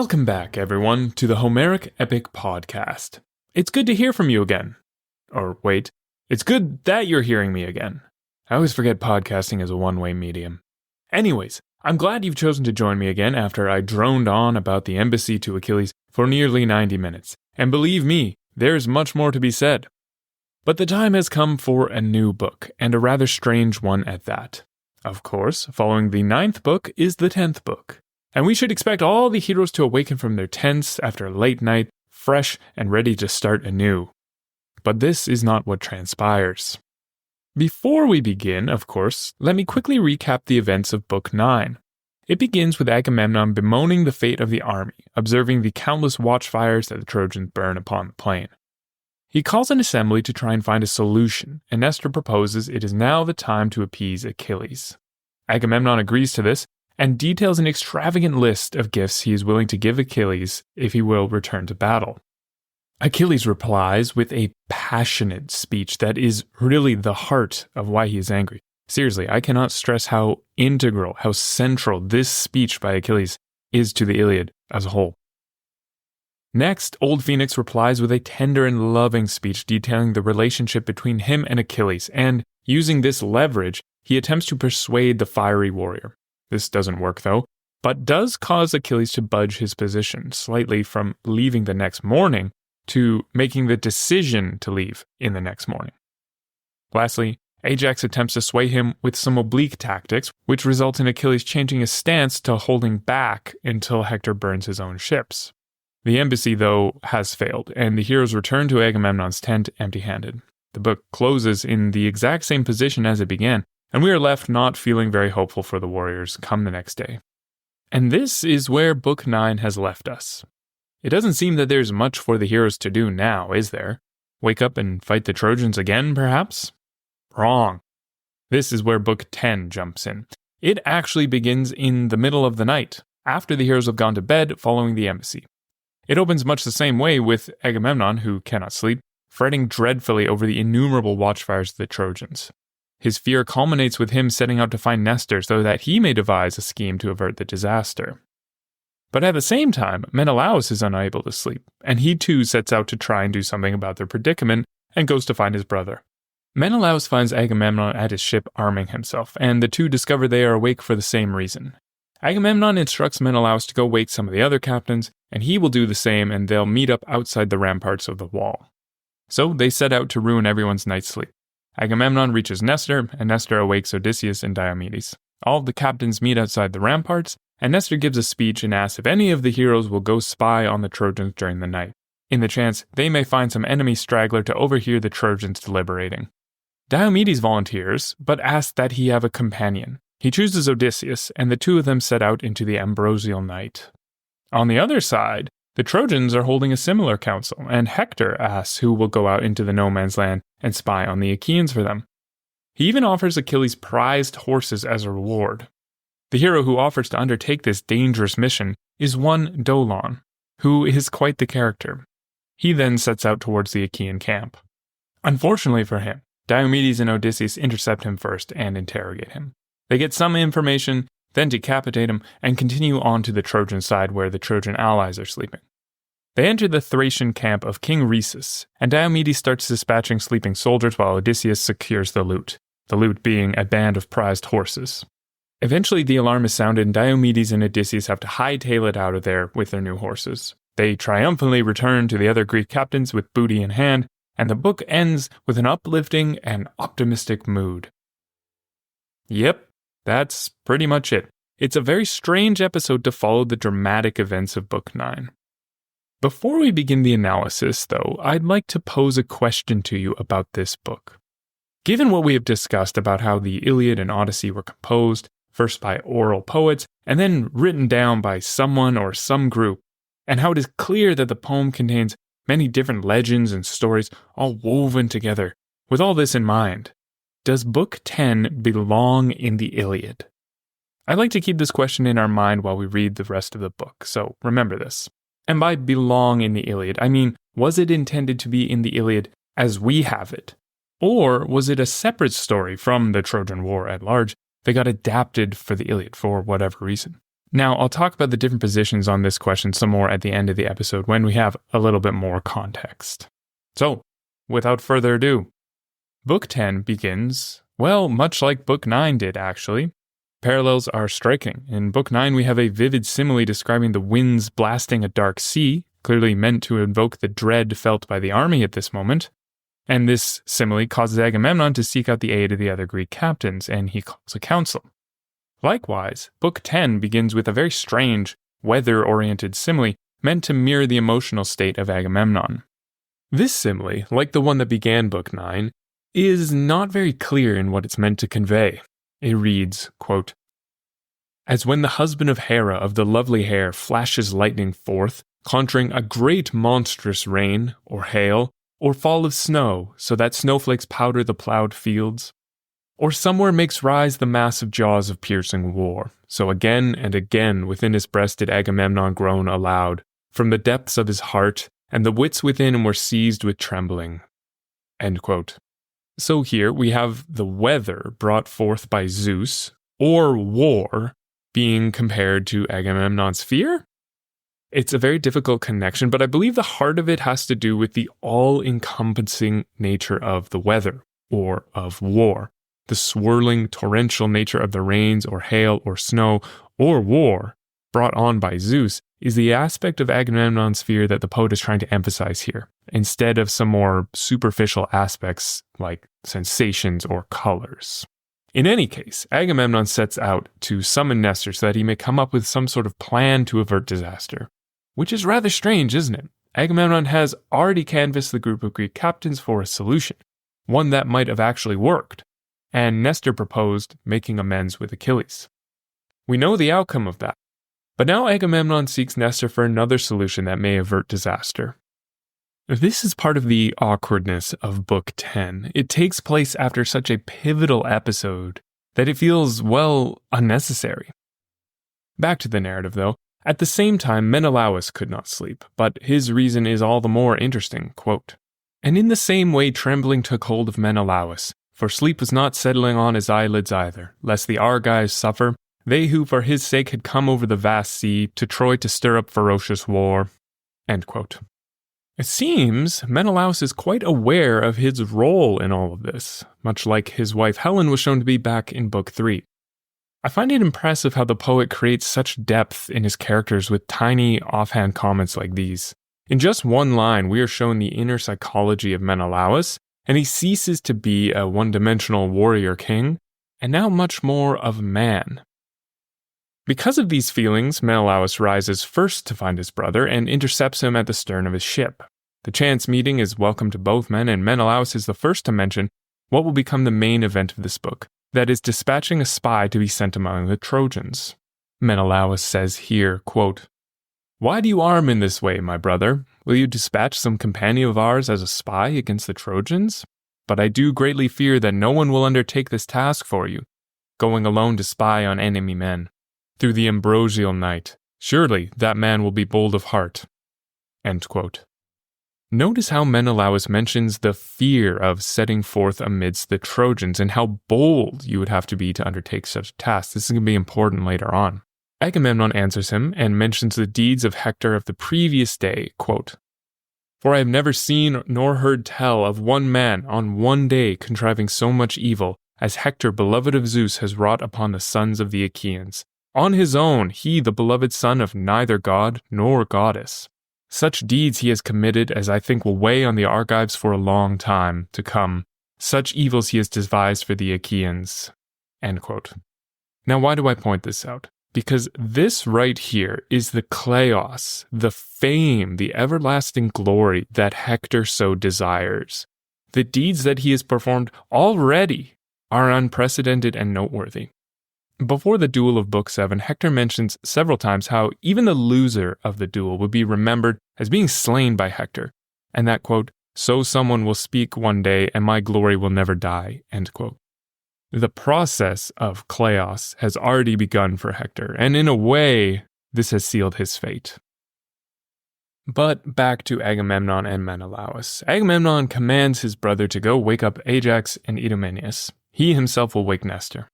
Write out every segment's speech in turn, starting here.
Welcome back, everyone, to the Homeric Epic Podcast. It's good to hear from you again. Or wait, it's good that you're hearing me again. I always forget podcasting is a one-way medium. Anyways, I'm glad you've chosen to join me again after I droned on about the embassy to Achilles for nearly 90 minutes. And believe me, there's much more to be said. But the time has come for a new book, and a rather strange one at that. Of course, following the 9th book is the 10th book. And we should expect all the heroes to awaken from their tents after a late night, fresh and ready to start anew. But this is not what transpires. Before we begin, of course, let me quickly recap the events of Book 9. It begins with Agamemnon bemoaning the fate of the army, observing the countless watchfires that the Trojans burn upon the plain. He calls an assembly to try and find a solution, and Nestor proposes it is now the time to appease Achilles. Agamemnon agrees to this, and details an extravagant list of gifts he is willing to give Achilles if he will return to battle. Achilles replies with a passionate speech that is really the heart of why he is angry. Seriously, I cannot stress how integral, how central this speech by Achilles is to the Iliad as a whole. Next, Old Phoenix replies with a tender and loving speech detailing the relationship between him and Achilles, and using this leverage, he attempts to persuade the fiery warrior. This doesn't work though, but does cause Achilles to budge his position slightly from leaving the next morning to making the decision to leave in the next morning. Lastly, Ajax attempts to sway him with some oblique tactics, which results in Achilles changing his stance to holding back until Hector burns his own ships. The embassy, though, has failed, and the heroes return to Agamemnon's tent empty-handed. The book closes in the exact same position as it began, and we are left not feeling very hopeful for the warriors come the next day. And this is where Book 9 has left us. It doesn't seem that there's much for the heroes to do now, is there? Wake up and fight the Trojans again, perhaps? Wrong. This is where Book 10 jumps in. It actually begins in the middle of the night, after the heroes have gone to bed following the embassy. It opens much the same way with Agamemnon, who cannot sleep, fretting dreadfully over the innumerable watchfires of the Trojans. His fear culminates with him setting out to find Nestor so that he may devise a scheme to avert the disaster. But at the same time, Menelaus is unable to sleep, and he too sets out to try and do something about their predicament and goes to find his brother. Menelaus finds Agamemnon at his ship arming himself, and the two discover they are awake for the same reason. Agamemnon instructs Menelaus to go wake some of the other captains, and he will do the same, and they'll meet up outside the ramparts of the wall. So they set out to ruin everyone's night's sleep. Agamemnon reaches Nestor, and Nestor awakes Odysseus and Diomedes. All of the captains meet outside the ramparts, and Nestor gives a speech and asks if any of the heroes will go spy on the Trojans during the night, in the chance they may find some enemy straggler to overhear the Trojans deliberating. Diomedes volunteers, but asks that he have a companion. He chooses Odysseus, and the two of them set out into the ambrosial night. On the other side, the Trojans are holding a similar council, and Hector asks who will go out into the no-man's land and spy on the Achaeans for them. He even offers Achilles prized horses as a reward. The hero who offers to undertake this dangerous mission is one Dolon, who is quite the character. He then sets out towards the Achaean camp. Unfortunately for him, Diomedes and Odysseus intercept him first and interrogate him. They get some information, then decapitate him, and continue on to the Trojan side where the Trojan allies are sleeping. They enter the Thracian camp of King Rhesus, and Diomedes starts dispatching sleeping soldiers while Odysseus secures the loot being a band of prized horses. Eventually the alarm is sounded and Diomedes and Odysseus have to hightail it out of there with their new horses. They triumphantly return to the other Greek captains with booty in hand, and the book ends with an uplifting and optimistic mood. Yep, that's pretty much it. It's a very strange episode to follow the dramatic events of Book 9. Before we begin the analysis, though, I'd like to pose a question to you about this book. Given what we have discussed about how the Iliad and Odyssey were composed, first by oral poets, and then written down by someone or some group, and how it is clear that the poem contains many different legends and stories all woven together, with all this in mind, does Book 10 belong in the Iliad? I'd like to keep this question in our mind while we read the rest of the book, so remember this. And by belong in the Iliad, I mean, was it intended to be in the Iliad as we have it? Or was it a separate story from the Trojan War at large that got adapted for the Iliad for whatever reason? Now, I'll talk about the different positions on this question some more at the end of the episode when we have a little bit more context. So, without further ado, Book 10 begins, well, much like Book 9 did, actually. Parallels are striking. In Book 9, we have a vivid simile describing the winds blasting a dark sea, clearly meant to invoke the dread felt by the army at this moment. And this simile causes Agamemnon to seek out the aid of the other Greek captains, and he calls a council. Likewise, Book 10 begins with a very strange, weather-oriented simile meant to mirror the emotional state of Agamemnon. This simile, like the one that began Book 9, is not very clear in what it's meant to convey. It reads, quote, "As when the husband of Hera of the lovely hair flashes lightning forth, conjuring a great monstrous rain, or hail, or fall of snow, so that snowflakes powder the plowed fields, or somewhere makes rise the massive jaws of piercing war. So again and again within his breast did Agamemnon groan aloud, from the depths of his heart, and the wits within him were seized with trembling." End quote. So here we have the weather brought forth by Zeus, or war, being compared to Agamemnon's fear? It's a very difficult connection, but I believe the heart of it has to do with the all-encompassing nature of the weather, or of war. The swirling, torrential nature of the rains or hail or snow or war brought on by Zeus is the aspect of Agamemnon's fear that the poet is trying to emphasize here, instead of some more superficial aspects like sensations or colors. In any case, Agamemnon sets out to summon Nestor so that he may come up with some sort of plan to avert disaster. Which is rather strange, isn't it? Agamemnon has already canvassed the group of Greek captains for a solution, one that might have actually worked. And Nestor proposed making amends with Achilles. We know the outcome of that, but now Agamemnon seeks Nestor for another solution that may avert disaster. This is part of the awkwardness of Book 10. It takes place after such a pivotal episode that it feels, well, unnecessary. Back to the narrative, though. At the same time, Menelaus could not sleep, but his reason is all the more interesting, quote, "And in the same way trembling took hold of Menelaus, for sleep was not settling on his eyelids either, lest the Argives suffer, they who for his sake had come over the vast sea to Troy to stir up ferocious war." End quote. It seems Menelaus is quite aware of his role in all of this, much like his wife Helen was shown to be back in Book 3. I find it impressive how the poet creates such depth in his characters with tiny, offhand comments like these. In just one line, we are shown the inner psychology of Menelaus, and he ceases to be a one-dimensional warrior king, and now much more of a man. Because of these feelings, Menelaus rises first to find his brother and intercepts him at the stern of his ship. The chance meeting is welcome to both men, and Menelaus is the first to mention what will become the main event of this book, that is dispatching a spy to be sent among the Trojans. Menelaus says here, quote, "Why do you arm in this way, my brother? Will you dispatch some companion of ours as a spy against the Trojans? But I do greatly fear that no one will undertake this task for you, going alone to spy on enemy men. Through the ambrosial night, surely that man will be bold of heart." End quote. Notice how Menelaus mentions the fear of setting forth amidst the Trojans and how bold you would have to be to undertake such a task. This is going to be important later on. Agamemnon answers him and mentions the deeds of Hector of the previous day, quote, "For I have never seen nor heard tell of one man on one day contriving so much evil as Hector, beloved of Zeus, has wrought upon the sons of the Achaeans. On his own, he, the beloved son of neither god nor goddess. Such deeds he has committed as I think will weigh on the Argives for a long time to come. Such evils he has devised for the Achaeans." End quote. Now, why do I point this out? Because this right here is the kleos, the fame, the everlasting glory that Hector so desires. The deeds that he has performed already are unprecedented and noteworthy. Before the duel of Book 7, Hector mentions several times how even the loser of the duel would be remembered as being slain by Hector, and that, quote, "So someone will speak one day and my glory will never die," end quote. The process of kleos has already begun for Hector, and in a way, this has sealed his fate. But back to Agamemnon and Menelaus. Agamemnon commands his brother to go wake up Ajax and Idomeneus. He himself will wake Nestor.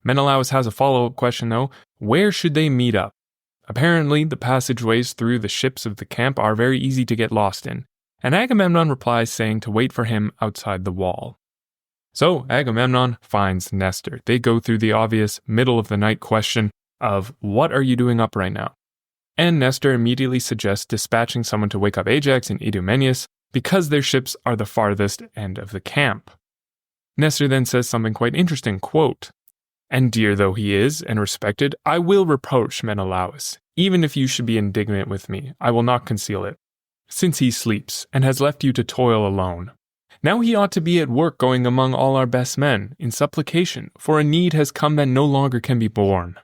Menelaus has a follow-up question though. Where should they meet up? Apparently, the passageways through the ships of the camp are very easy to get lost in, and Agamemnon replies saying to wait for him outside the wall. So Agamemnon finds Nestor. They go through the obvious middle-of-the-night question of, what are you doing up right now? And Nestor immediately suggests dispatching someone to wake up Ajax and Idomeneus because their ships are the farthest end of the camp. Nestor then says something quite interesting, quote, "And dear though he is, and respected, I will reproach Menelaus. Even if you should be indignant with me, I will not conceal it, since he sleeps, and has left you to toil alone. Now he ought to be at work going among all our best men, in supplication, for a need has come that no longer can be borne."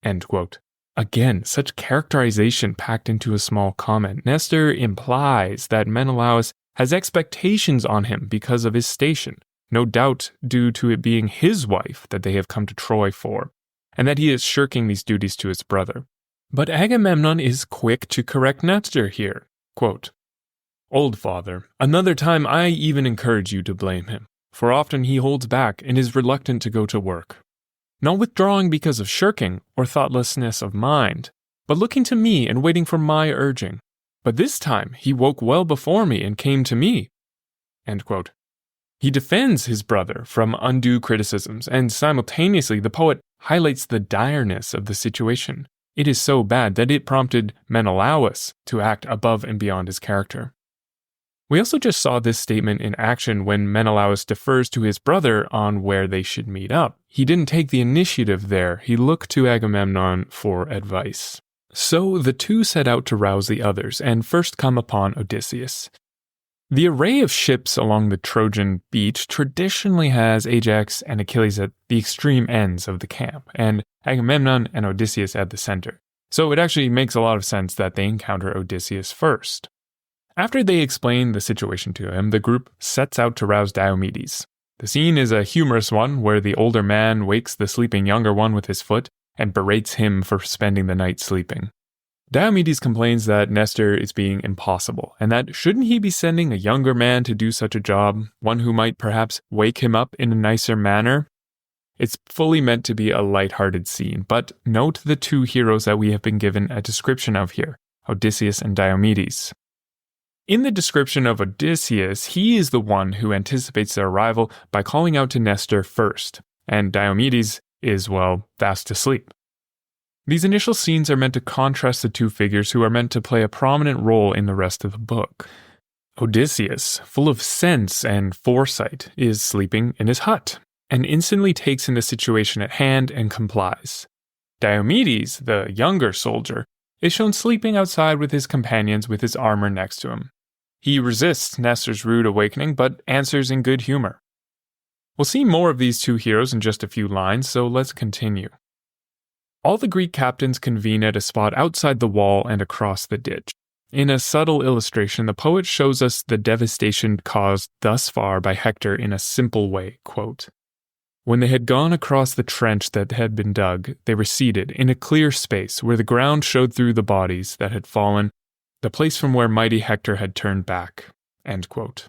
End quote. Again, such characterization packed into a small comment. Nestor implies that Menelaus has expectations on him because of his station, no doubt due to it being his wife that they have come to Troy for, and that he is shirking these duties to his brother. But Agamemnon is quick to correct Nestor here. Quote, "Old father, another time I even encourage you to blame him, for often he holds back and is reluctant to go to work. Not withdrawing because of shirking or thoughtlessness of mind, but looking to me and waiting for my urging. But this time he woke well before me and came to me." End quote. He defends his brother from undue criticisms, and simultaneously the poet highlights the direness of the situation. It is so bad that it prompted Menelaus to act above and beyond his character. We also just saw this statement in action when Menelaus defers to his brother on where they should meet up. He didn't take the initiative there, he looked to Agamemnon for advice. So the two set out to rouse the others, and first come upon Odysseus. The array of ships along the Trojan beach traditionally has Ajax and Achilles at the extreme ends of the camp, and Agamemnon and Odysseus at the center. So it actually makes a lot of sense that they encounter Odysseus first. After they explain the situation to him, the group sets out to rouse Diomedes. The scene is a humorous one where the older man wakes the sleeping younger one with his foot and berates him for spending the night sleeping. Diomedes complains that Nestor is being impossible, and that shouldn't he be sending a younger man to do such a job, one who might perhaps wake him up in a nicer manner? It's fully meant to be a lighthearted scene, but note the two heroes that we have been given a description of here, Odysseus and Diomedes. In the description of Odysseus, he is the one who anticipates their arrival by calling out to Nestor first, and Diomedes is, well, fast asleep. These initial scenes are meant to contrast the two figures who are meant to play a prominent role in the rest of the book. Odysseus, full of sense and foresight, is sleeping in his hut, and instantly takes in the situation at hand and complies. Diomedes, the younger soldier, is shown sleeping outside with his companions with his armor next to him. He resists Nestor's rude awakening, but answers in good humor. We'll see more of these two heroes in just a few lines, so let's continue. All the Greek captains convene at a spot outside the wall and across the ditch. In a subtle illustration, the poet shows us the devastation caused thus far by Hector in a simple way, quote, "When they had gone across the trench that had been dug, they were seated in a clear space where the ground showed through the bodies that had fallen, the place from where mighty Hector had turned back." End quote.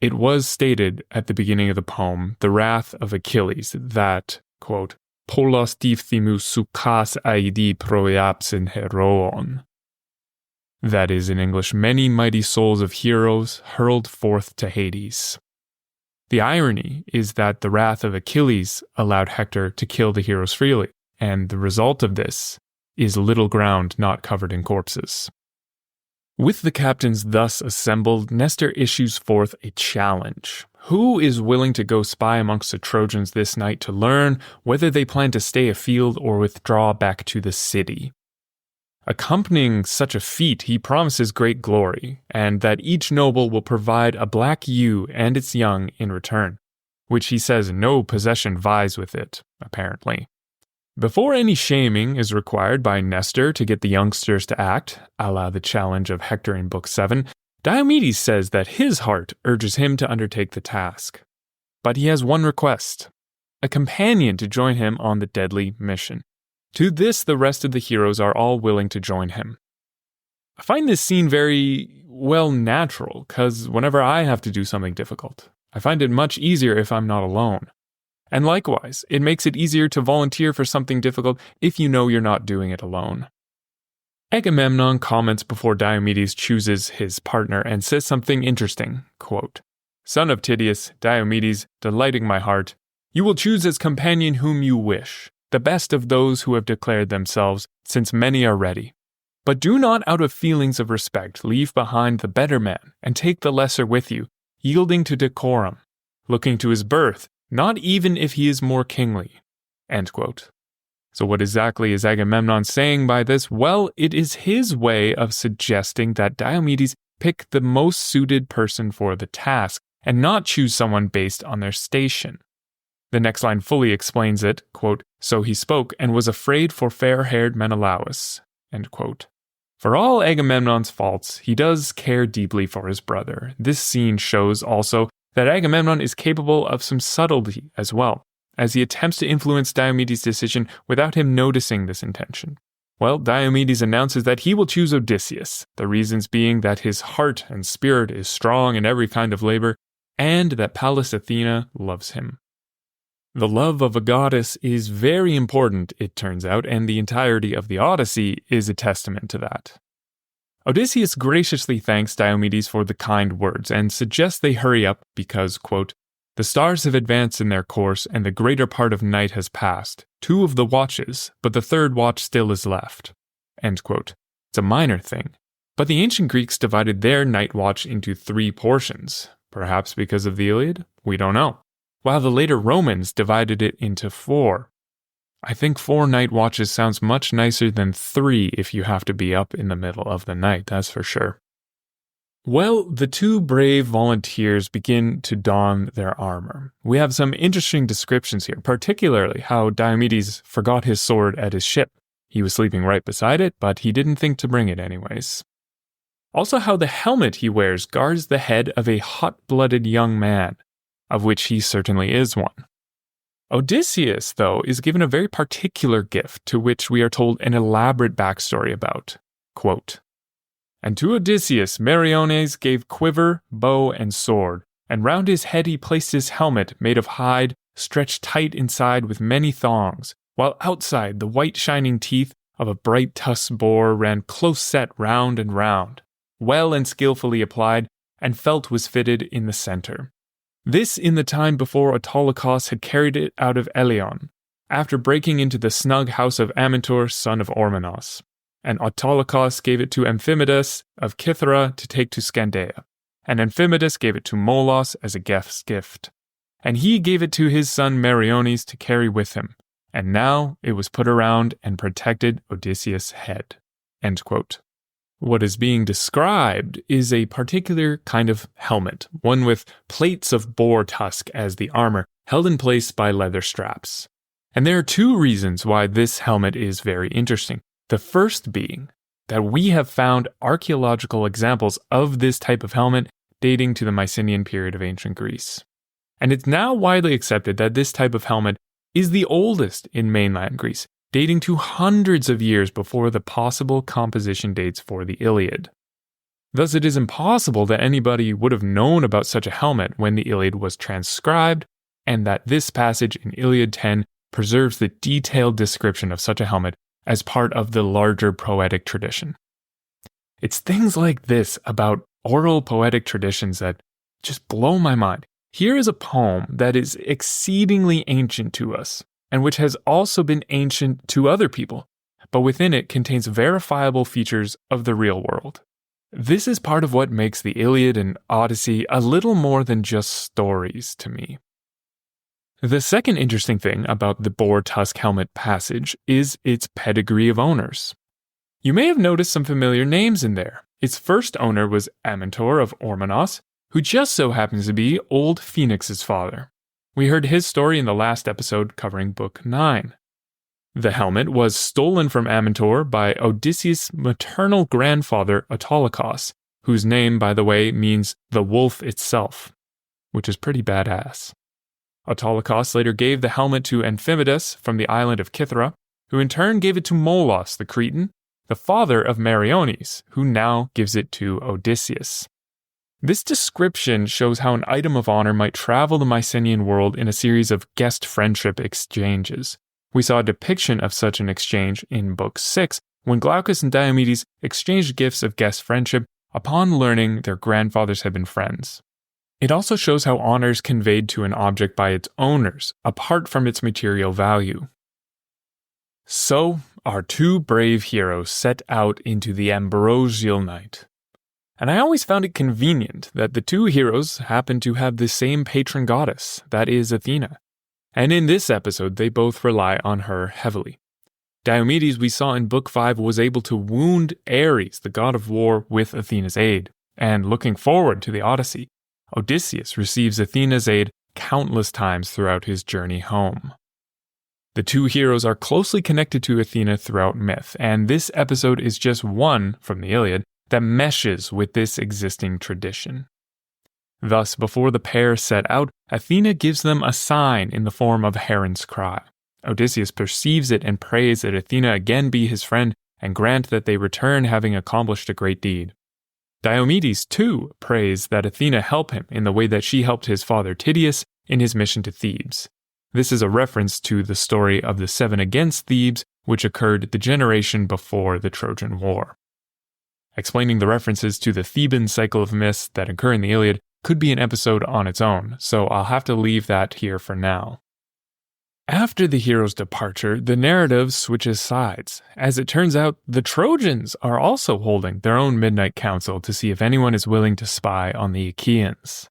It was stated at the beginning of the poem, the wrath of Achilles, that, quote, "Polos diphthemus sukas aidi proiapsin heroon." That is, in English, many mighty souls of heroes hurled forth to Hades. The irony is that the wrath of Achilles allowed Hector to kill the heroes freely, and the result of this is little ground not covered in corpses. With the captains thus assembled, Nestor issues forth a challenge. Who is willing to go spy amongst the Trojans this night to learn whether they plan to stay afield or withdraw back to the city? Accompanying such a feat, he promises great glory, and that each noble will provide a black ewe and its young in return, which he says no possession vies with it, apparently. Before any shaming is required by Nestor to get the youngsters to act, a la the challenge of Hector in Book 7, Diomedes says that his heart urges him to undertake the task. But he has one request, a companion to join him on the deadly mission. To this, the rest of the heroes are all willing to join him. I find this scene very, well, natural, because whenever I have to do something difficult, I find it much easier if I'm not alone. And likewise, it makes it easier to volunteer for something difficult if you know you're not doing it alone. Agamemnon comments before Diomedes chooses his partner and says something interesting, quote, "Son of Tydeus, Diomedes, delighting my heart, you will choose as companion whom you wish, the best of those who have declared themselves, since many are ready. But do not out of feelings of respect leave behind the better man and take the lesser with you, yielding to decorum, looking to his birth, not even if he is more kingly." End quote. So what exactly is Agamemnon saying by this? Well, it is his way of suggesting that Diomedes pick the most suited person for the task and not choose someone based on their station. The next line fully explains it, quote, "So he spoke and was afraid for fair-haired Menelaus." End quote. For all Agamemnon's faults, he does care deeply for his brother. This scene shows also that Agamemnon is capable of some subtlety as well, as he attempts to influence Diomedes' decision without him noticing this intention. Well, Diomedes announces that he will choose Odysseus, the reasons being that his heart and spirit is strong in every kind of labor, and that Pallas Athena loves him. The love of a goddess is very important, it turns out, and the entirety of the Odyssey is a testament to that. Odysseus graciously thanks Diomedes for the kind words and suggests they hurry up because, quote, "The stars have advanced in their course and the greater part of night has passed, 2 of the watches, but the 3rd watch still is left." End quote. It's a minor thing, but the ancient Greeks divided their night watch into 3 portions, perhaps because of the Iliad, we don't know, while the later Romans divided it into 4. I think 4 night watches sounds much nicer than 3 if you have to be up in the middle of the night, that's for sure. Well, the 2 brave volunteers begin to don their armor. We have some interesting descriptions here, particularly how Diomedes forgot his sword at his ship. He was sleeping right beside it, but he didn't think to bring it anyways. Also how the helmet he wears guards the head of a hot-blooded young man, of which he certainly is one. Odysseus, though, is given a very particular gift to which we are told an elaborate backstory about. Quote, "And to Odysseus Meriones gave quiver, bow, and sword, and round his head he placed his helmet made of hide, stretched tight inside with many thongs, while outside the white shining teeth of a bright tusked boar ran close set round and round, well and skillfully applied, and felt was fitted in the center. This in the time before Autolycus had carried it out of Eleon, after breaking into the snug house of Amintor, son of Ormenos. And Autolycus gave it to Amphimedes of Cythera to take to Scandea, and Amphimedes gave it to Molos as a guest's gift. And he gave it to his son Meriones to carry with him, and now it was put around and protected Odysseus' head." End quote. What is being described is a particular kind of helmet, one with plates of boar tusk as the armor, held in place by leather straps. And there are 2 reasons why this helmet is very interesting. The first being that we have found archaeological examples of this type of helmet dating to the Mycenaean period of ancient Greece. And it's now widely accepted that this type of helmet is the oldest in mainland Greece, dating to hundreds of years before the possible composition dates for the Iliad. Thus, it is impossible that anybody would have known about such a helmet when the Iliad was transcribed, and that this passage in Iliad 10 preserves the detailed description of such a helmet as part of the larger poetic tradition. It's things like this about oral poetic traditions that just blow my mind. Here is a poem that is exceedingly ancient to us, and which has also been ancient to other people, but within it contains verifiable features of the real world. This is part of what makes the Iliad and Odyssey a little more than just stories to me. The second interesting thing about the boar tusk helmet passage is its pedigree of owners. You may have noticed some familiar names in there. Its first owner was Amintor of Ormenos, who just so happens to be old Phoenix's father. We heard his story in the last episode covering Book 9. The helmet was stolen from Amintor by Odysseus' maternal grandfather Autolycus, whose name, by the way, means the wolf itself, which is pretty badass. Autolycus later gave the helmet to Amphimedes from the island of Cythera, who in turn gave it to Molos the Cretan, the father of Meriones, who now gives it to Odysseus. This description shows how an item of honor might travel the Mycenaean world in a series of guest friendship exchanges. We saw a depiction of such an exchange in Book 6, when Glaucus and Diomedes exchanged gifts of guest friendship upon learning their grandfathers had been friends. It also shows how honor is conveyed to an object by its owners, apart from its material value. So, our two brave heroes set out into the ambrosial night. And I always found it convenient that the two heroes happened to have the same patron goddess, that is Athena. And in this episode, they both rely on her heavily. Diomedes, we saw in Book 5, was able to wound Ares, the god of war, with Athena's aid. And looking forward to the Odyssey, Odysseus receives Athena's aid countless times throughout his journey home. The two heroes are closely connected to Athena throughout myth, and this episode is just one from the Iliad that meshes with this existing tradition. Thus, before the pair set out, Athena gives them a sign in the form of a heron's cry. Odysseus perceives it and prays that Athena again be his friend and grant that they return having accomplished a great deed. Diomedes, too, prays that Athena help him in the way that she helped his father Tydeus in his mission to Thebes. This is a reference to the story of the 7 against Thebes, which occurred the generation before the Trojan War. Explaining the references to the Theban cycle of myths that occur in the Iliad could be an episode on its own, so I'll have to leave that here for now. After the hero's departure, the narrative switches sides. As it turns out, the Trojans are also holding their own midnight council to see if anyone is willing to spy on the Achaeans.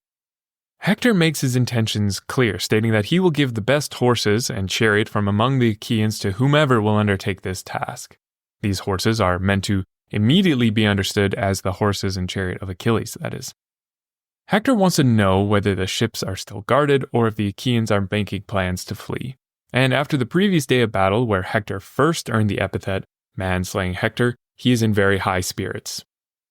Hector makes his intentions clear, stating that he will give the best horses and chariot from among the Achaeans to whomever will undertake this task. These horses are meant to immediately be understood as the horses and chariot of Achilles, that is. Hector wants to know whether the ships are still guarded or if the Achaeans are making plans to flee. And after the previous day of battle, where Hector first earned the epithet man-slaying Hector, he is in very high spirits.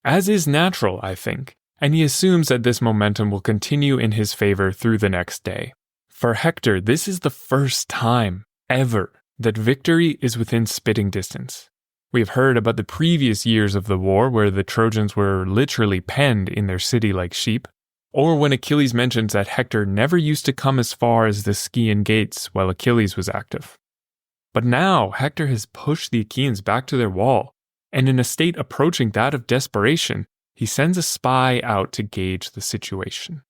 As is natural, I think, and he assumes that this momentum will continue in his favor through the next day. For Hector, this is the first time, ever, that victory is within spitting distance. We have heard about the previous years of the war where the Trojans were literally penned in their city like sheep, or when Achilles mentions that Hector never used to come as far as the Scaean gates while Achilles was active. But now Hector has pushed the Achaeans back to their wall, and in a state approaching that of desperation, he sends a spy out to gauge the situation.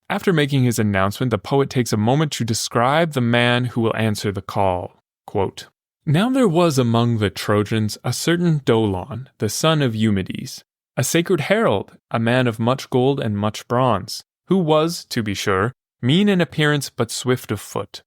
After making his announcement, the poet takes a moment to describe the man who will answer the call. Quote, "Now there was among the Trojans a certain Dolon, the son of Diomedes, a sacred herald, a man of much gold and much bronze, who was, to be sure, mean in appearance but swift of foot.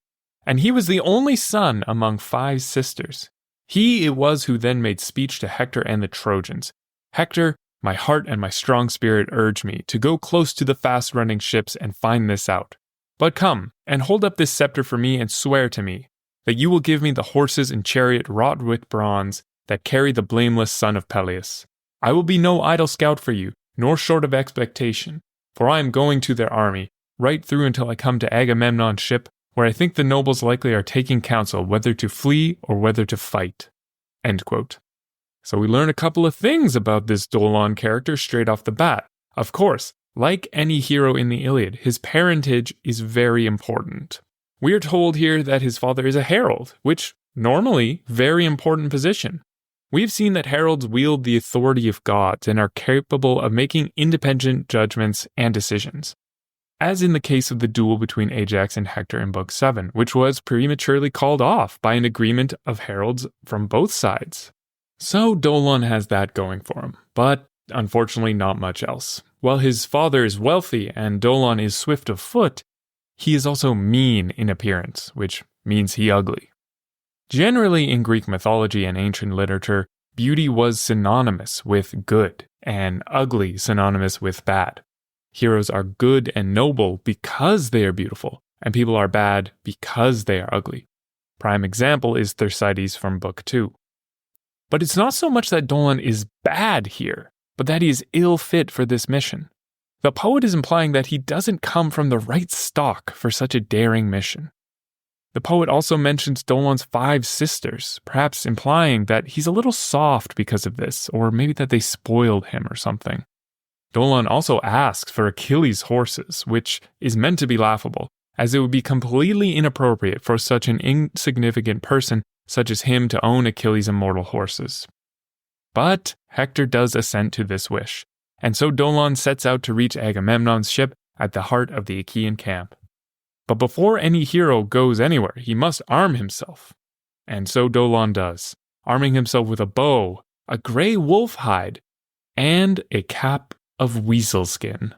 And he was the only son among 5 sisters. He it was who then made speech to Hector and the Trojans. Hector, my heart and my strong spirit urge me to go close to the fast-running ships and find this out. But come, and hold up this scepter for me and swear to me that you will give me the horses and chariot wrought with bronze that carry the blameless son of Peleus. I will be no idle scout for you, nor short of expectation, for I am going to their army, right through until I come to Agamemnon's ship, where I think the nobles likely are taking counsel whether to flee or whether to fight." End quote. So we learn a couple of things about this Dolon character straight off the bat. Of course, like any hero in the Iliad, his parentage is very important. We are told here that his father is a herald, which, normally, very important position. We've seen that heralds wield the authority of gods and are capable of making independent judgments and decisions, as in the case of the duel between Ajax and Hector in Book 7, which was prematurely called off by an agreement of heralds from both sides. So Dolon has that going for him, but unfortunately not much else. While his father is wealthy and Dolon is swift of foot, he is also mean in appearance, which means he ugly. Generally, in Greek mythology and ancient literature, beauty was synonymous with good, and ugly synonymous with bad. Heroes are good and noble because they are beautiful, and people are bad because they are ugly. Prime example is Thersites from Book 2. But it's not so much that Dolon is bad here, but that he is ill fit for this mission. The poet is implying that he doesn't come from the right stock for such a daring mission. The poet also mentions Dolon's 5 sisters, perhaps implying that he's a little soft because of this, or maybe that they spoiled him or something. Dolon also asks for Achilles' horses, which is meant to be laughable, as it would be completely inappropriate for such an insignificant person such as him to own Achilles' immortal horses. But Hector does assent to this wish, and so Dolon sets out to reach Agamemnon's ship at the heart of the Achaean camp. But before any hero goes anywhere, he must arm himself. And so Dolon does, arming himself with a bow, a grey wolf hide, and a cap of weasel skin.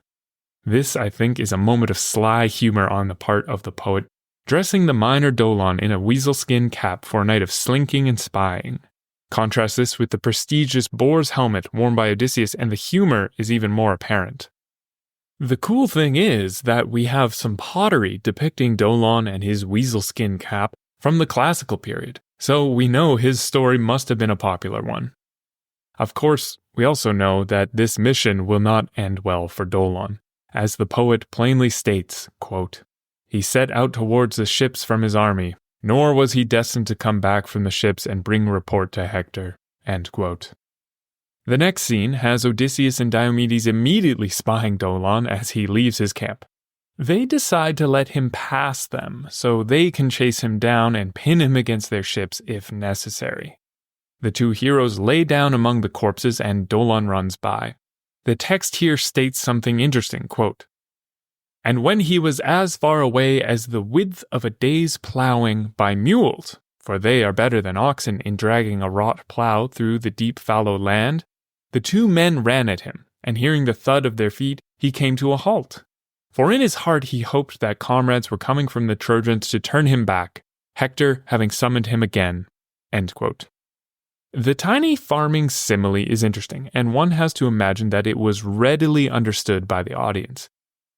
This, I think, is a moment of sly humor on the part of the poet, dressing the minor Dolon in a weasel skin cap for a night of slinking and spying. Contrast this with the prestigious boar's helmet worn by Odysseus, and the humor is even more apparent. The cool thing is that we have some pottery depicting Dolon and his weasel skin cap from the classical period, so we know his story must have been a popular one. Of course, we also know that this mission will not end well for Dolon, as the poet plainly states, quote, "He set out towards the ships from his army, nor was he destined to come back from the ships and bring report to Hector." End quote. The next scene has Odysseus and Diomedes immediately spying Dolon as he leaves his camp. They decide to let him pass them so they can chase him down and pin him against their ships if necessary. The two heroes lay down among the corpses and Dolon runs by. The text here states something interesting, quote, "And when he was as far away as the width of a day's plowing by mules, for they are better than oxen in dragging a wrought plow through the deep fallow land, the two men ran at him, and hearing the thud of their feet, he came to a halt. For in his heart he hoped that comrades were coming from the Trojans to turn him back, Hector having summoned him again." End quote. The tiny farming simile is interesting, and one has to imagine that it was readily understood by the audience.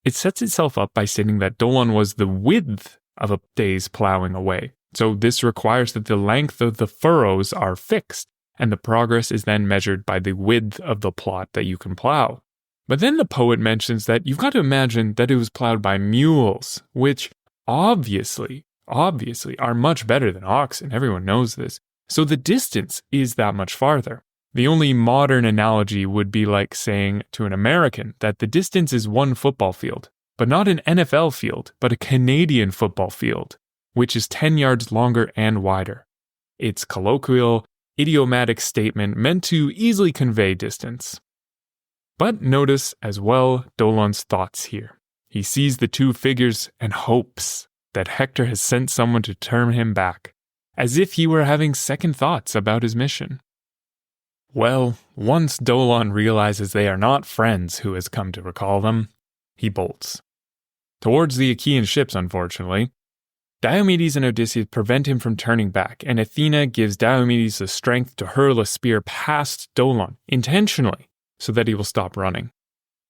It sets itself up by stating that Dolon was the width of a day's plowing away, so this requires that the length of the furrows are fixed, and the progress is then measured by the width of the plot that you can plow. But then the poet mentions that you've got to imagine that it was plowed by mules, which obviously are much better than oxen, everyone knows this. So the distance is that much farther. The only modern analogy would be like saying to an American that the distance is one football field, but not an NFL field, but a Canadian football field, which is 10 yards longer and wider. It's colloquial, idiomatic statement meant to easily convey distance. But notice as well Dolon's thoughts here. He sees the two figures and hopes that Hector has sent someone to turn him back, as if he were having second thoughts about his mission. Well, once Dolon realizes they are not friends who has come to recall them, he bolts. Towards the Achaean ships, unfortunately. Diomedes and Odysseus prevent him from turning back, and Athena gives Diomedes the strength to hurl a spear past Dolon, intentionally, so that he will stop running.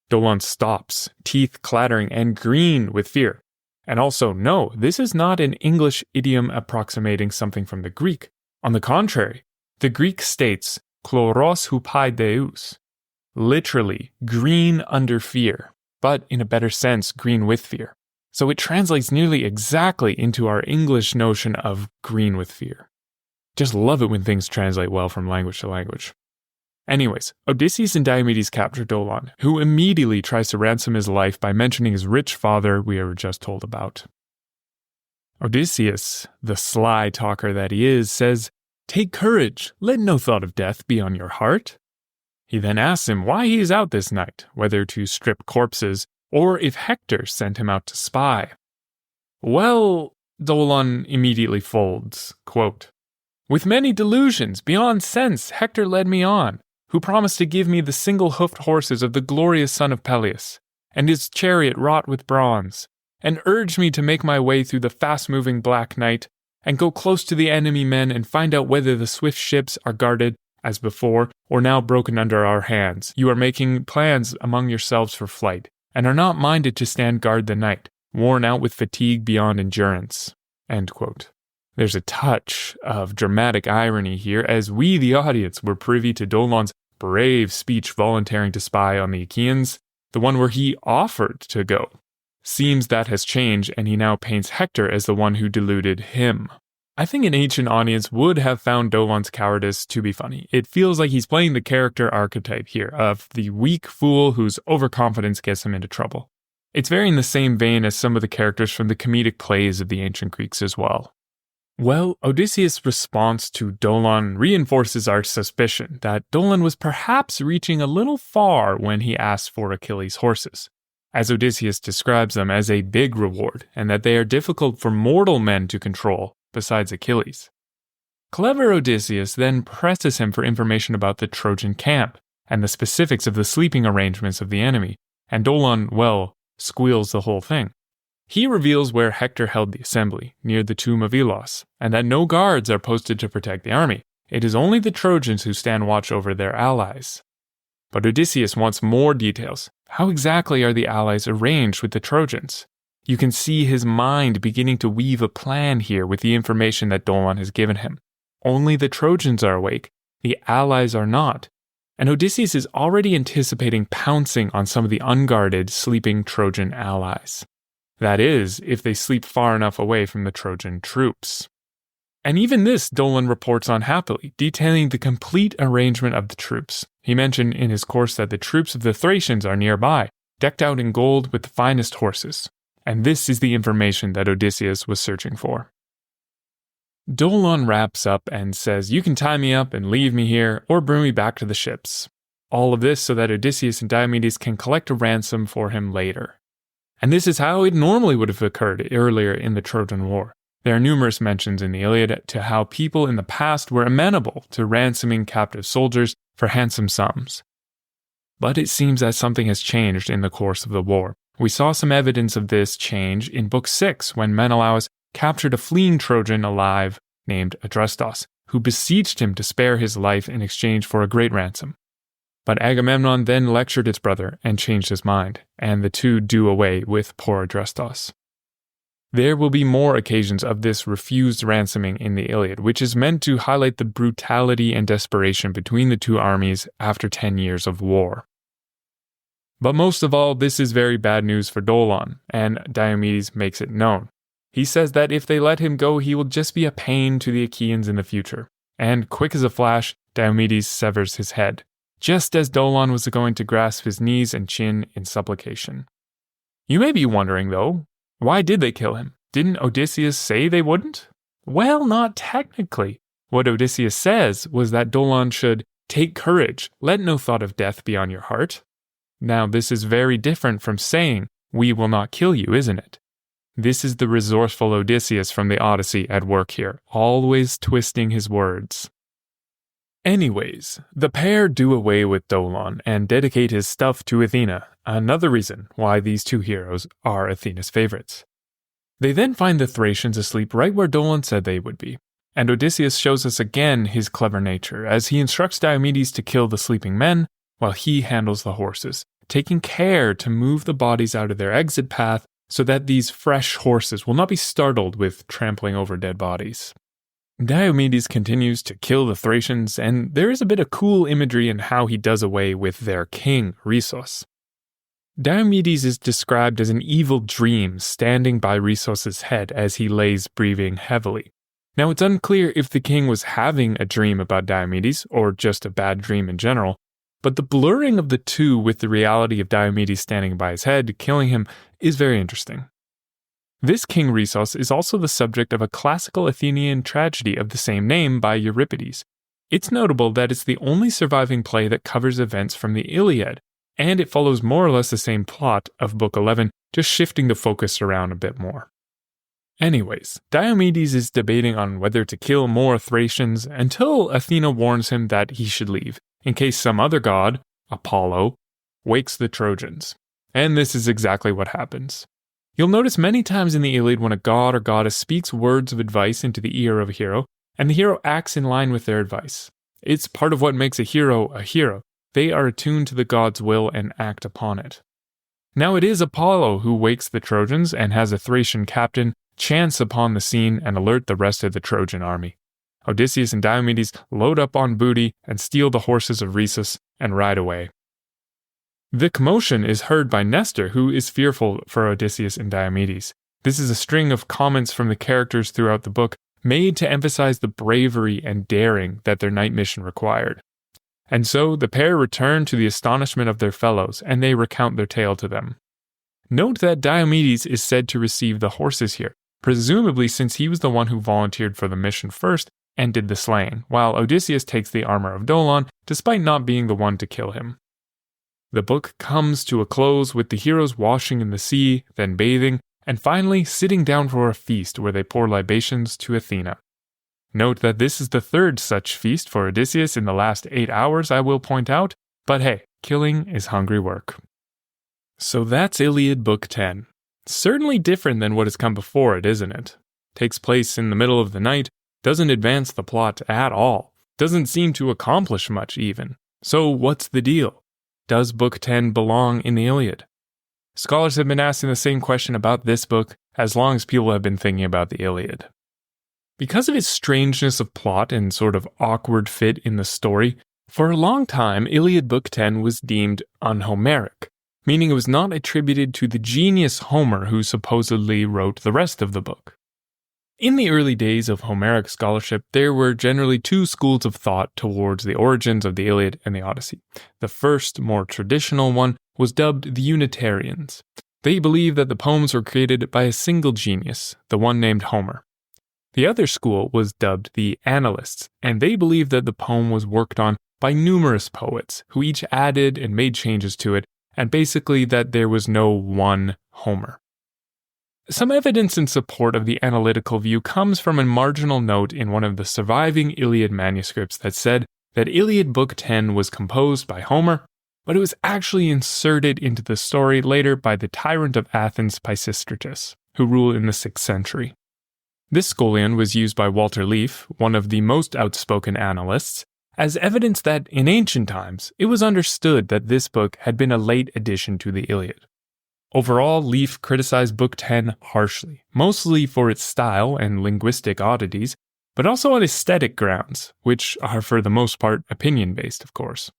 Dolon stops, teeth clattering and green with fear. And also, no, this is not an English idiom approximating something from the Greek. On the contrary, the Greek states, chloros hupai deus, literally, green under fear, but in a better sense, green with fear. So it translates nearly exactly into our English notion of green with fear. Just love it when things translate well from language to language. Anyways, Odysseus and Diomedes capture Dolon, who immediately tries to ransom his life by mentioning his rich father we were just told about. Odysseus, the sly talker that he is, says, "Take courage, let no thought of death be on your heart." He then asks him why he is out this night, whether to strip corpses, or if Hector sent him out to spy. Well, Dolon immediately folds, quote, "With many delusions beyond sense Hector led me on, who promised to give me the single-hoofed horses of the glorious son of Peleus, and his chariot wrought with bronze, and urged me to make my way through the fast-moving black night, and go close to the enemy men and find out whether the swift ships are guarded, as before, or now broken under our hands. You are making plans among yourselves for flight, and are not minded to stand guard the night, worn out with fatigue beyond endurance." End quote. There's a touch of dramatic irony here, as we, the audience, were privy to Dolon's brave speech volunteering to spy on the Achaeans, the one where he offered to go. Seems that has changed, and he now paints Hector as the one who deluded him. I think an ancient audience would have found Dolon's cowardice to be funny. It feels like he's playing the character archetype here of the weak fool whose overconfidence gets him into trouble. It's very in the same vein as some of the characters from the comedic plays of the ancient Greeks as well. Well, Odysseus' response to Dolon reinforces our suspicion that Dolon was perhaps reaching a little far when he asked for Achilles' horses, as Odysseus describes them as a big reward and that they are difficult for mortal men to control, besides Achilles. Clever Odysseus then presses him for information about the Trojan camp and the specifics of the sleeping arrangements of the enemy, and Dolon, well, squeals the whole thing. He reveals where Hector held the assembly, near the tomb of Ilos, and that no guards are posted to protect the army. It is only the Trojans who stand watch over their allies. But Odysseus wants more details. How exactly are the allies arranged with the Trojans? You can see his mind beginning to weave a plan here with the information that Dolon has given him. Only the Trojans are awake, the allies are not, and Odysseus is already anticipating pouncing on some of the unguarded, sleeping Trojan allies. That is, if they sleep far enough away from the Trojan troops. And even this Dolon reports on happily, detailing the complete arrangement of the troops. He mentioned in his course that the troops of the Thracians are nearby, decked out in gold with the finest horses. And this is the information that Odysseus was searching for. Dolon wraps up and says, "You can tie me up and leave me here, or bring me back to the ships." All of this so that Odysseus and Diomedes can collect a ransom for him later. And this is how it normally would have occurred earlier in the Trojan War. There are numerous mentions in the Iliad to how people in the past were amenable to ransoming captive soldiers for handsome sums. But it seems that something has changed in the course of the war. We saw some evidence of this change in Book 6 when Menelaus captured a fleeing Trojan alive named Adrastos, who beseeched him to spare his life in exchange for a great ransom. But Agamemnon then lectured his brother and changed his mind, and the two do away with poor Adrastos. There will be more occasions of this refused ransoming in the Iliad, which is meant to highlight the brutality and desperation between the two armies after 10 years of war. But most of all, this is very bad news for Dolon, and Diomedes makes it known. He says that if they let him go, he will just be a pain to the Achaeans in the future. And quick as a flash, Diomedes severs his head, just as Dolon was going to grasp his knees and chin in supplication. You may be wondering, though, why did they kill him? Didn't Odysseus say they wouldn't? Well, not technically. What Odysseus says was that Dolon should take courage, let no thought of death be on your heart. Now, this is very different from saying, "We will not kill you," isn't it? This is the resourceful Odysseus from the Odyssey at work here, always twisting his words. Anyways, the pair do away with Dolon and dedicate his stuff to Athena, another reason why these two heroes are Athena's favorites. They then find the Thracians asleep right where Dolon said they would be, and Odysseus shows us again his clever nature as he instructs Diomedes to kill the sleeping men while he handles the horses, taking care to move the bodies out of their exit path so that these fresh horses will not be startled with trampling over dead bodies. Diomedes continues to kill the Thracians, and there is a bit of cool imagery in how he does away with their king, Rhesos. Diomedes is described as an evil dream standing by Rhesos' head as he lays breathing heavily. Now, it's unclear if the king was having a dream about Diomedes, or just a bad dream in general, but the blurring of the two with the reality of Diomedes standing by his head, killing him, is very interesting. This King Rhesos is also the subject of a classical Athenian tragedy of the same name by Euripides. It's notable that it's the only surviving play that covers events from the Iliad, and it follows more or less the same plot of Book 11, just shifting the focus around a bit more. Anyways, Diomedes is debating on whether to kill more Thracians until Athena warns him that he should leave, in case some other god, Apollo, wakes the Trojans. And this is exactly what happens. You'll notice many times in the Iliad when a god or goddess speaks words of advice into the ear of a hero, and the hero acts in line with their advice. It's part of what makes a hero a hero. They are attuned to the god's will and act upon it. Now it is Apollo who wakes the Trojans and has a Thracian captain chance upon the scene and alert the rest of the Trojan army. Odysseus and Diomedes load up on booty and steal the horses of Rhesus and ride away. The commotion is heard by Nestor, who is fearful for Odysseus and Diomedes. This is a string of comments from the characters throughout the book made to emphasize the bravery and daring that their night mission required. And so the pair return to the astonishment of their fellows, and they recount their tale to them. Note that Diomedes is said to receive the horses here, presumably since he was the one who volunteered for the mission first and did the slaying, while Odysseus takes the armor of Dolon, despite not being the one to kill him. The book comes to a close with the heroes washing in the sea, then bathing, and finally sitting down for a feast where they pour libations to Athena. Note that this is the third such feast for Odysseus in the last 8 hours, I will point out, but hey, killing is hungry work. So that's Iliad Book 10. Certainly different than what has come before it, isn't it? Takes place in the middle of the night, doesn't advance the plot at all, doesn't seem to accomplish much even. So what's the deal? Does Book 10 belong in the Iliad? Scholars have been asking the same question about this book as long as people have been thinking about the Iliad. Because of its strangeness of plot and sort of awkward fit in the story, for a long time Iliad Book 10 was deemed un-Homeric, meaning it was not attributed to the genius Homer who supposedly wrote the rest of the book. In the early days of Homeric scholarship, there were generally two schools of thought towards the origins of the Iliad and the Odyssey. The first, more traditional one, was dubbed the Unitarians. They believed that the poems were created by a single genius, the one named Homer. The other school was dubbed the Annalists, and they believed that the poem was worked on by numerous poets, who each added and made changes to it, and basically that there was no one Homer. Some evidence in support of the analytical view comes from a marginal note in one of the surviving Iliad manuscripts that said that Iliad Book 10 was composed by Homer, but it was actually inserted into the story later by the tyrant of Athens Pisistratus, who ruled in the 6th century. This scholion was used by Walter Leaf, one of the most outspoken annalists, as evidence that in ancient times it was understood that this book had been a late addition to the Iliad. Overall, Leaf criticized Book 10 harshly, mostly for its style and linguistic oddities, but also on aesthetic grounds, which are for the most part opinion-based, of course.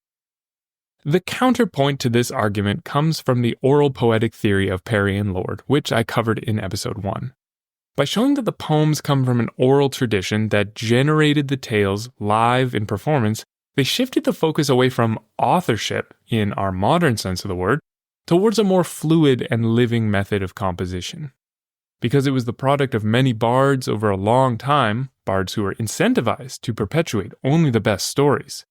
The counterpoint to this argument comes from the oral poetic theory of Parry and Lord, which I covered in episode 1. By showing that the poems come from an oral tradition that generated the tales live in performance, they shifted the focus away from authorship, in our modern sense of the word, towards a more fluid and living method of composition. Because it was the product of many bards over a long time, bards who were incentivized to perpetuate only the best stories,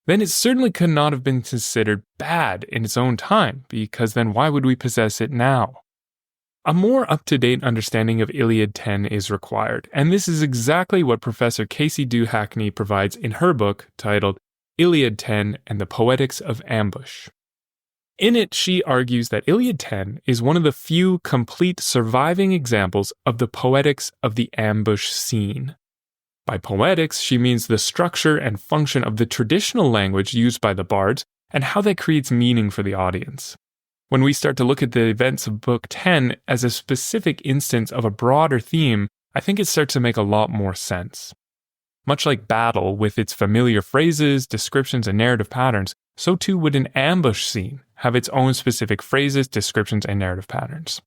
then it certainly could not have been considered bad in its own time, because then why would we possess it now? A more up-to-date understanding of Iliad 10 is required, and this is exactly what Professor Casey Dew Hackney provides in her book titled Iliad 10 and the Poetics of Ambush. In it, she argues that Iliad 10 is one of the few complete surviving examples of the poetics of the ambush scene. By poetics, she means the structure and function of the traditional language used by the bards and how that creates meaning for the audience. When we start to look at the events of Book 10 as a specific instance of a broader theme, I think it starts to make a lot more sense. Much like battle, with its familiar phrases, descriptions, and narrative patterns, so too would an ambush scene have its own specific phrases, descriptions, and narrative patterns.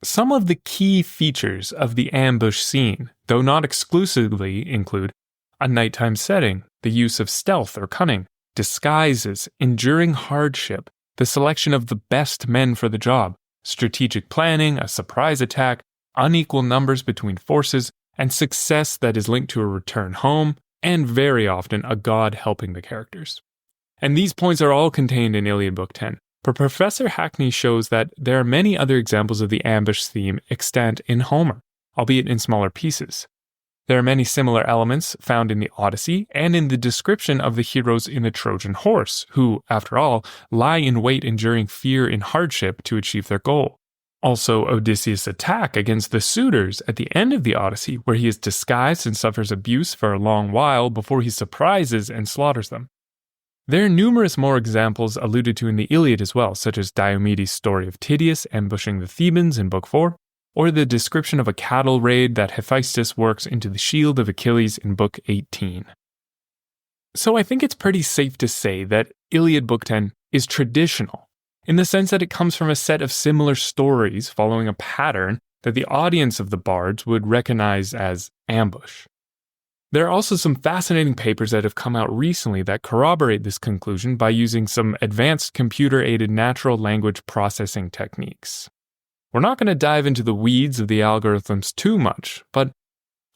Some of the key features of the ambush scene, though not exclusively, include a nighttime setting, the use of stealth or cunning, disguises, enduring hardship, the selection of the best men for the job, strategic planning, a surprise attack, unequal numbers between forces, and success that is linked to a return home, and very often a god helping the characters. And these points are all contained in Iliad Book 10, but Professor Hackney shows that there are many other examples of the ambush theme extant in Homer, albeit in smaller pieces. There are many similar elements found in the Odyssey and in the description of the heroes in the Trojan horse, who, after all, lie in wait enduring fear and hardship to achieve their goal. Also, Odysseus' attack against the suitors at the end of the Odyssey, where he is disguised and suffers abuse for a long while before he surprises and slaughters them. There are numerous more examples alluded to in the Iliad as well, such as Diomedes' story of Tydeus ambushing the Thebans in Book 4, or the description of a cattle raid that Hephaestus works into the shield of Achilles in Book 18. So I think it's pretty safe to say that Iliad Book 10 is traditional, in the sense that it comes from a set of similar stories following a pattern that the audience of the bards would recognize as ambush. There are also some fascinating papers that have come out recently that corroborate this conclusion by using some advanced computer-aided natural language processing techniques. We're not going to dive into the weeds of the algorithms too much, but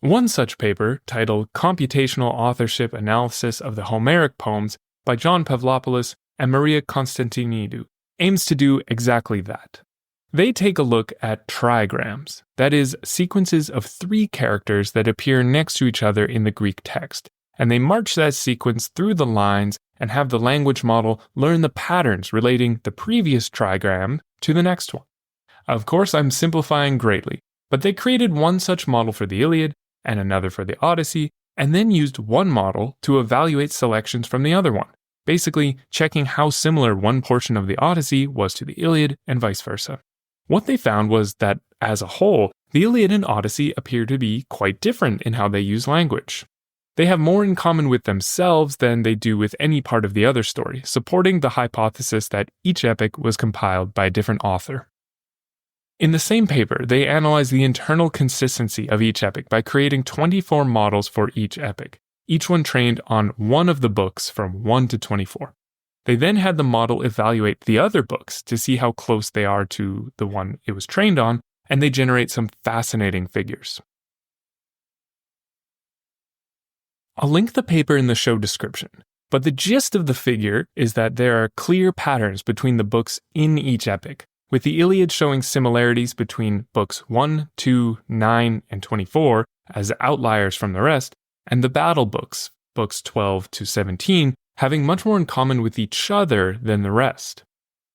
one such paper, titled Computational Authorship Analysis of the Homeric Poems by John Pavlopoulos and Maria Constantinidou, aims to do exactly that. They take a look at trigrams, that is, sequences of 3 characters that appear next to each other in the Greek text, and they march that sequence through the lines and have the language model learn the patterns relating the previous trigram to the next one. Of course, I'm simplifying greatly, but they created one such model for the Iliad and another for the Odyssey, and then used one model to evaluate selections from the other one, basically checking how similar one portion of the Odyssey was to the Iliad and vice versa. What they found was that, as a whole, the Iliad and Odyssey appear to be quite different in how they use language. They have more in common with themselves than they do with any part of the other story, supporting the hypothesis that each epic was compiled by a different author. In the same paper, they analyzed the internal consistency of each epic by creating 24 models for each epic, each one trained on one of the books from 1 to 24. They then had the model evaluate the other books to see how close they are to the one it was trained on, and they generate some fascinating figures. I'll link the paper in the show description, but the gist of the figure is that there are clear patterns between the books in each epic, with the Iliad showing similarities between books 1, 2, 9, and 24 as outliers from the rest, and the battle books, books 12 to 17, having much more in common with each other than the rest.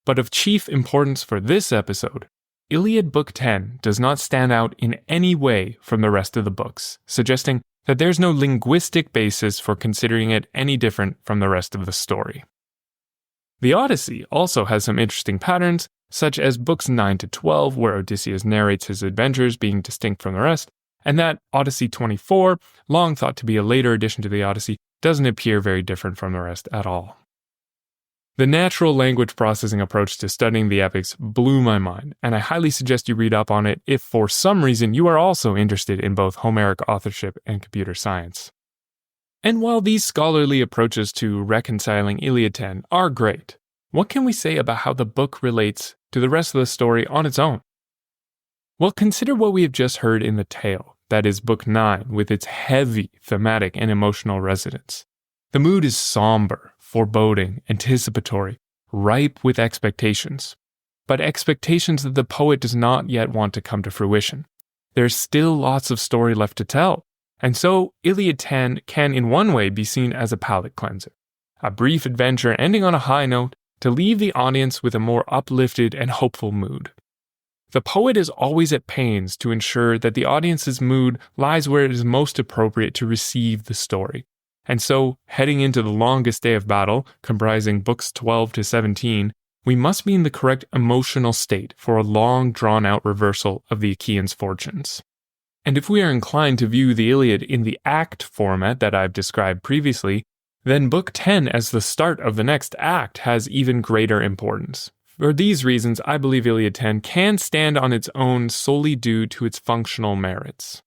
But of chief importance for this episode, Iliad Book 10 does not stand out in any way from the rest of the books, suggesting that there's no linguistic basis for considering it any different from the rest of the story. The Odyssey also has some interesting patterns, such as books 9 to 12, where Odysseus narrates his adventures being distinct from the rest, and that Odyssey 24, long thought to be a later addition to the Odyssey, doesn't appear very different from the rest at all. The natural language processing approach to studying the epics blew my mind, and I highly suggest you read up on it if for some reason you are also interested in both Homeric authorship and computer science. And while these scholarly approaches to reconciling Iliad 10 are great, what can we say about how the book relates to the rest of the story on its own? Well, consider what we have just heard in the tale, that is Book 9, with its heavy thematic and emotional resonance. The mood is somber, foreboding, anticipatory, ripe with expectations. But expectations that the poet does not yet want to come to fruition. There's still lots of story left to tell, and so Iliad 10 can in one way be seen as a palate cleanser. A brief adventure ending on a high note to leave the audience with a more uplifted and hopeful mood. The poet is always at pains to ensure that the audience's mood lies where it is most appropriate to receive the story. And so, heading into the longest day of battle, comprising books 12 to 17, we must be in the correct emotional state for a long, drawn-out reversal of the Achaeans' fortunes. And if we are inclined to view the Iliad in the act format that I've described previously, then Book 10 as the start of the next act has even greater importance. For these reasons, I believe Iliad 10 can stand on its own solely due to its functional merits.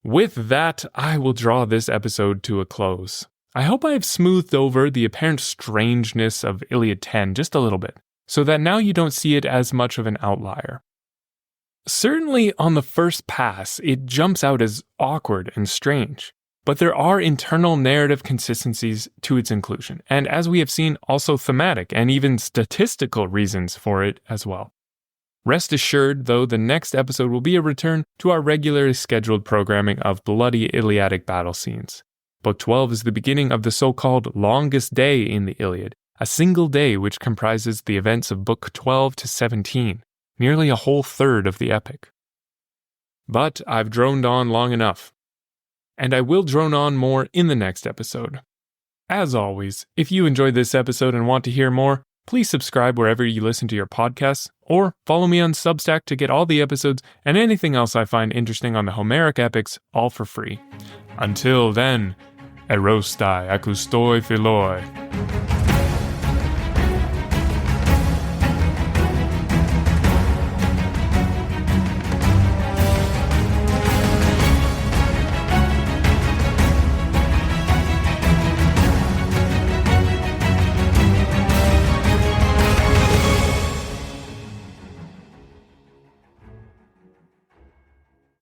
With that, I will draw this episode to a close. I hope I have smoothed over the apparent strangeness of Iliad 10 just a little bit, so that now you don't see it as much of an outlier. Certainly, on the first pass, it jumps out as awkward and strange. But there are internal narrative consistencies to its inclusion, and as we have seen, also thematic and even statistical reasons for it as well. Rest assured, though, the next episode will be a return to our regularly scheduled programming of bloody Iliadic battle scenes. Book 12 is the beginning of the so-called longest day in the Iliad, a single day which comprises the events of Book 12 to 17, nearly a whole third of the epic. But I've droned on long enough. And I will drone on more in the next episode. As always, if you enjoyed this episode and want to hear more, please subscribe wherever you listen to your podcasts, or follow me on Substack to get all the episodes and anything else I find interesting on the Homeric epics, all for free. Until then, erostai akustoi philoi.